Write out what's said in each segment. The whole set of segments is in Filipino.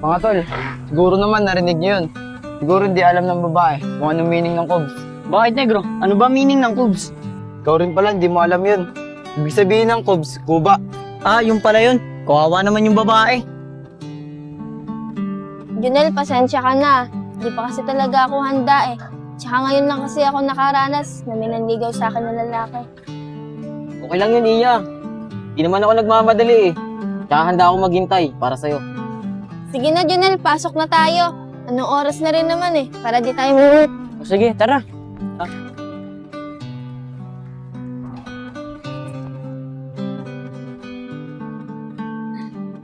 Mga tol, siguro naman narinig niyo yun. Siguro hindi alam ng babae kung anong meaning ng Cubs. Bakit, negro? Ano ba meaning ng Cubs? Ikaw rin pala, hindi mo alam yun. Ibig sabihin ng Cubs, kuba. Ah, yung pala yun. Kawawa naman yung babae. Junel, pasensya ka na. Di pa kasi talaga ako handa eh. Tsaka ngayon lang kasi ako nakaranas na may nanligaw sa akin na lalaki. Okay lang yun, Iya. Di naman ako nagmamadali eh. Tsaka handa ako maghintay para sa'yo. Sige na, Junel, pasok na tayo. Anong oras na rin naman eh, para di tayo mawit. O sige, tara.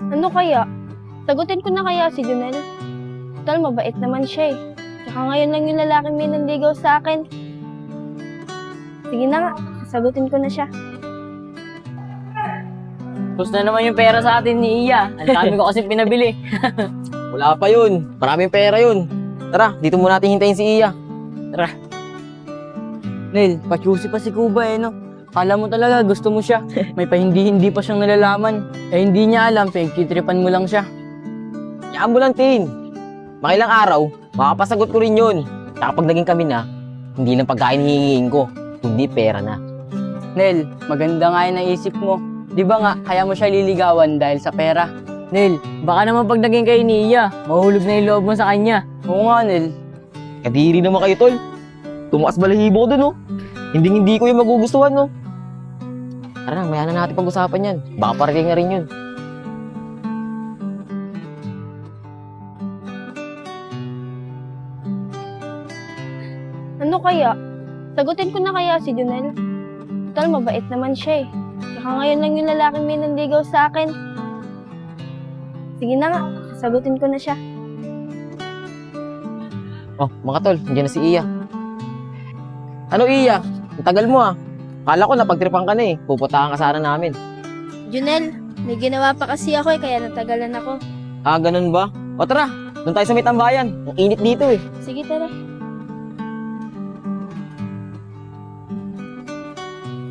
Ano kaya? Sagutin ko na kaya si Junel? Total, mabait naman siya eh. Tsaka ngayon lang yung lalaking may nanligaw sa akin. Sige na nga, sasagutin ko na siya. Tapos na naman yung pera sa atin ni Iya. Ang dami ko kasi pinabili. Wala pa yun. Maraming pera yun. Tara, dito muna natin hintayin si Iya. Nel, pachusi pa si Kuba eh, no? Kala mo talaga gusto mo siya. May pa hindi pa siyang nalalaman. Eh hindi niya alam, pinagtitripan mo lang siya. Yaan mo lang, Tin. Makilang araw, makapasagot ko rin yun. Tsaka pag naging kami na, hindi lang pagkain hihingiin ko, kundi pera na. Nel, maganda nga yung naisip mo. Di ba nga, kaya mo siya liligawan dahil sa pera? Nel, baka naman pag naging kayo ni Iya, mahulog na yung loob mo sa kanya. Oo nga, Nel. Kadiri naman kayo, Tol. Tumakas balahibo ko dun, oh. Hindi ko yung magugustuhan, no. Tara na, maya na natin pag-usapan yan. Baka parating na rin yun. Ano kaya? Sagutin ko na kaya si Junel? Total, mabait naman siya eh. Tsaka ngayon lang yung lalaking may nanligaw sa akin. Sige na nga, sagutin ko na siya. Oh, mga tol, nandiyan na si Iya. Ano, Iya? Ang tagal mo, ah. Kala ko napagtripan ka na eh. Pupuntahan ka sana namin. Junel, may ginawa pa kasi ako eh, kaya natagalan ako. Ah, ganun ba? O tara, doon tayo sa may tambayan. Ang init dito eh. Sige, tara.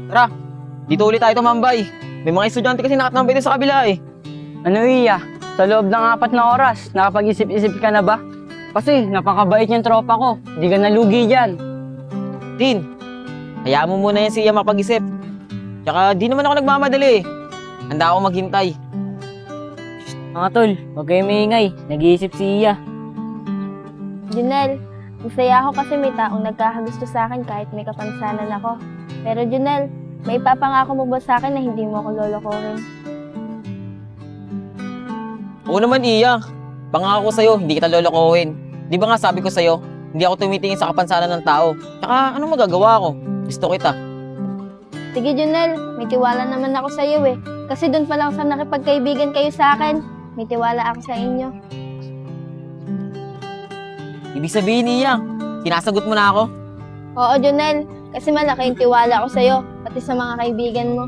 Tara, dito ulit tayo tumambay. May mga estudyante kasi nakatambay dito sa kabila eh. Ano Iya? Sa loob ng 4 na oras, nakapag-isip-isip ka na ba? Kasi napakabait yung tropa ko. Hindi ka nalugi dyan. Tin, hayaan mo muna yan si Iya mapag-isip. Tsaka di naman ako nagmamadali eh. Handa ako maghintay. Mga tol, huwag kayong maingay. Nag-iisip si Iya. Junel, masaya ako kasi may taong nagkakagusto sa akin kahit may kapansanan ako. Pero Junel, may ipapangako mo ba sa akin na hindi mo ako lolokohin? Oo naman, Iya. Pangako ko sa'yo, hindi kita lolokohin. Di ba nga sabi ko sa'yo, hindi ako tumitingin sa kapansanan ng tao. Tsaka anong magagawa ko? Gusto kita. Sige Junel, may tiwala naman ako sa iyo eh. Kasi doon pa lang sa nakipagkaibigan kayo sa akin, may tiwala ako sa inyo. Ibig sabihin, Iya, sinasagot mo na ako? Oo Junel, kasi malaki yung tiwala ko sa iyo, pati sa mga kaibigan mo.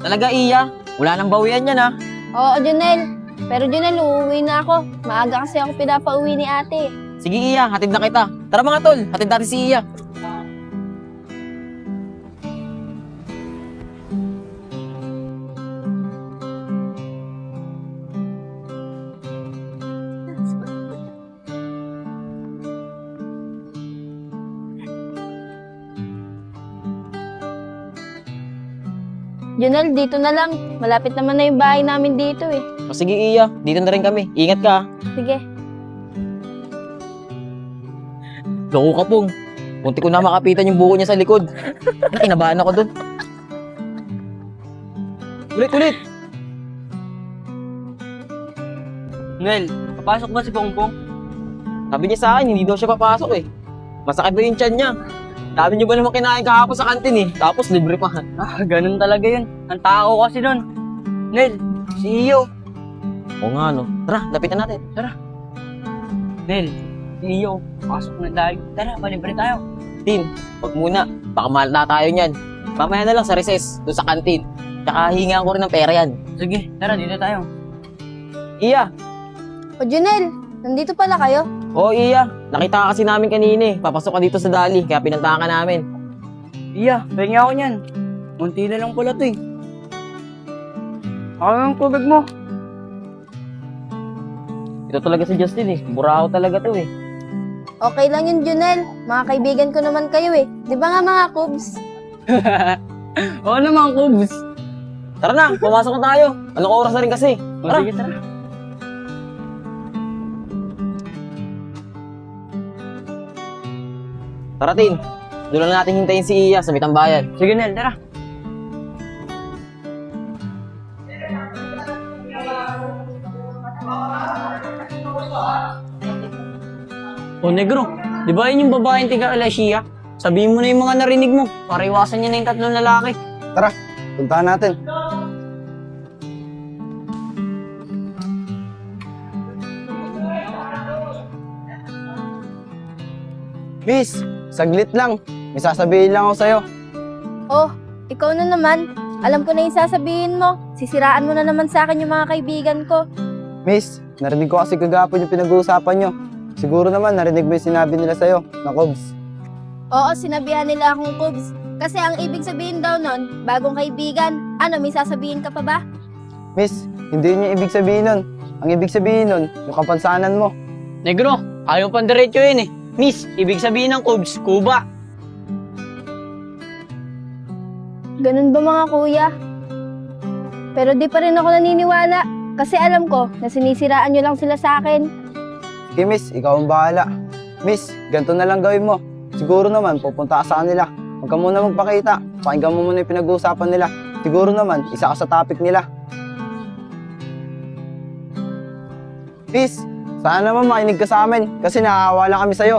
Talaga, Iya? Wala nang bawian yan, ha? Oo Junel, pero Junel, uuwi na ako. Maaga kasi ako pinapauwi ni ate. Sige, Iya, hatid na kita. Tara mga tol, hatid natin si Iya. Junel, dito na lang. Malapit naman na yung bahay namin dito eh. O sige, Iya, dito na rin kami. Ingat ka, ha? Sige. Loko ka, Pong. Munti ko na makapitan yung buko niya sa likod. Kinabahan ako dun. Ulit! Nel, papasok ba si Pongpong? Sabi niya sa akin, hindi daw siya papasok eh. Masakit daw yung tiyan niya. Dami niyo ba naman kinain kahapon sa kantin eh. Tapos libre pa. Ah, ganun talaga yun. Ang tao kasi nun. Nel, si Iyo. Oo nga, no. Tara, lapitan natin. Tara. Nel, si Iyo. Pasok na tayo. Tara, palibre tayo. Tin, wag muna. Baka mahal na tayo niyan. Mamaya na lang sa recess, doon sa kantin. Tsaka hingaan ko rin ng pera yan. Sige, tara, dito tayo. Iya. O Junel, nandito pala kayo? Oo, Iya. Nakita ka kasi namin kanina eh. Papasok ka dito sa Dali, kaya pinuntahan ka namin. Iya, pahinga ako niyan. Munti na lang pala to eh. Ako yung tubig mo. Ito talaga si Justin eh. Buraho talaga to eh. Okay lang yun, Junel. Mga kaibigan ko naman kayo eh. Di ba nga mga kubs? Oo naman, Kubs. Tara na, pumasok na tayo. Anong oras na rin kasi? O, Tara. sige, tara. Tara, Tin. Doon lang natin hintayin si Iya sa Mitambayan. Sige, Nel, tara. O, Negro, di ba yun yung babaeng tiga Alashia? Sabihin mo na yung mga narinig mo para iwasan niya na yung tatlong lalaki. Tara, puntahan natin. Miss, saglit lang. May sasabihin lang ako sa'yo. Oh, ikaw na naman. Alam ko na yung sasabihin mo. Sisiraan mo na naman sa akin yung mga kaibigan ko. Miss, narinig ko kasi kagapon yung pinag-uusapan nyo. Siguro naman narinig mo yung sinabi nila sa'yo, na Cobs. Oo, sinabihan nila akong kubs. Kasi ang ibig sabihin daw nun, bagong kaibigan. Ano, may sasabihin ka pa ba? Miss, hindi yun yung ibig sabihin nun. Ang ibig sabihin nun, yung kapansanan mo. Negro, ayaw pang diretso yun eh. Miss, ibig sabihin ng Kubs, Kuba. Ganun ba mga kuya? Pero di pa rin ako naniniwala. Kasi alam ko na sinisiraan nyo lang sila sa akin. Sige, Miss, ikaw ang bahala. Miss, ganito na lang gawin mo. Siguro naman, pupunta ka sa kanila. Huwag ka muna magpakita. Pakinggan mo muna yung pinag-uusapan nila. Siguro naman, isa ka sa topic nila. Miss, sana naman makinig ka sa amin kasi nakakawa lang kami sa'yo.